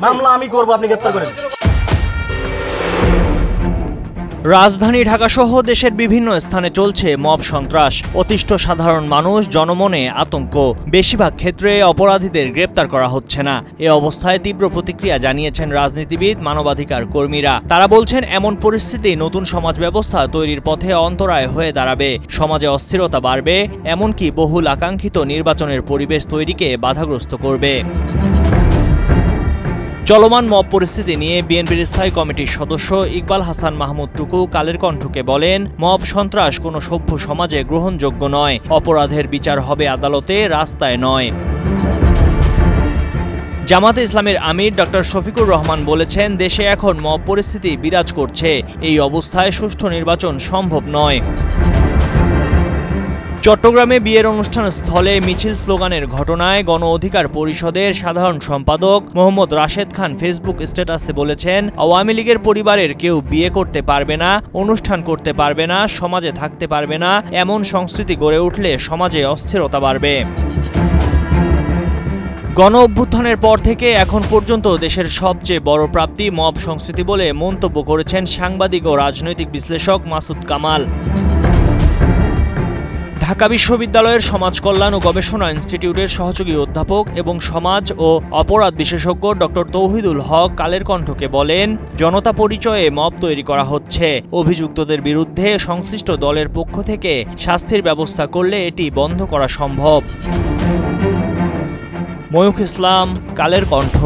মামলা আমি করব, আপনি গ্রেফতার করেন। রাজধানী ঢাকাসহ দেশের বিভিন্ন স্থানে চলছে মব সন্ত্রাস। অতিষ্ঠ সাধারণ মানুষ, জনমনে আতঙ্ক। বেশিরভাগ ক্ষেত্রে অপরাধীদের গ্রেপ্তার করা হচ্ছে না। এ অবস্থায় তীব্র প্রতিক্রিয়া জানিয়েছেন রাজনীতিবিদ, মানবাধিকার কর্মীরা। তারা বলছেন, এমন পরিস্থিতি নতুন সমাজ ব্যবস্থা তৈরির পথে অন্তরায় হয়ে দাঁড়াবে। সমাজে অস্থিরতা বাড়বে, এমনকি বহুল আকাঙ্ক্ষিত নির্বাচনের পরিবেশ তৈরিকে বাধাগ্রস্ত করবে। চলমান মব পরিস্থিতি নিয়ে বিএনপির স্থায়ী কমিটির সদস্য ইকবাল হাসান মাহমুদ টুকু কালের কণ্ঠকে বলেন, মব সন্ত্রাস কোনো সভ্য সমাজে গ্রহণযোগ্য নয়। অপরাধের বিচার হবে আদালতে, রাস্তায় নয়। জামাতে ইসলামের আমির ডক্টর শফিকুর রহমান বলেছেন, দেশে এখন মব পরিস্থিতি বিরাজ করছে। এই অবস্থায় সুষ্ঠু নির্বাচন সম্ভব নয়। চট্টগ্রামে বিয়ের অনুষ্ঠান স্থলে মিছিল স্লোগানের ঘটনায় গণ অধিকার পরিষদের সাধারণ সম্পাদক মোহাম্মদ রাশেদ খান ফেসবুক স্ট্যাটাসে বলেছেন, আওয়ামী লীগের পরিবারের কেউ বিয়ে করতে পারবে না, অনুষ্ঠান করতে পারবে না, সমাজে থাকতে পারবে না। এমন সংস্কৃতি গড়ে উঠলে সমাজে অস্থিরতা বাড়বে। গণ অভ্যুত্থানের পর থেকে এখন পর্যন্ত দেশের সবচেয়ে বড় প্রাপ্তি মব সংস্কৃতি বলে মন্তব্য করেছেন সাংবাদিক ও রাজনৈতিক বিশ্লেষক মাসুদ কামাল। ঢাকা বিশ্ববিদ্যালয়ের সমাজ কল্যাণ ও গবেষণা ইনস্টিটিউটের সহযোগী অধ্যাপক এবং সমাজ ও অপরাধ বিশেষজ্ঞ ডক্টর তৌহিদুল হক কালের কণ্ঠকে বলেন, জনতা পরিচয়ে মব তৈরি করা হচ্ছে। অভিযুক্তদের বিরুদ্ধে সংশ্লিষ্ট দলের পক্ষ থেকে শাস্তির ব্যবস্থা করলে এটি বন্ধ করা সম্ভব। ময়ূখ ইসলাম, কালের কণ্ঠ।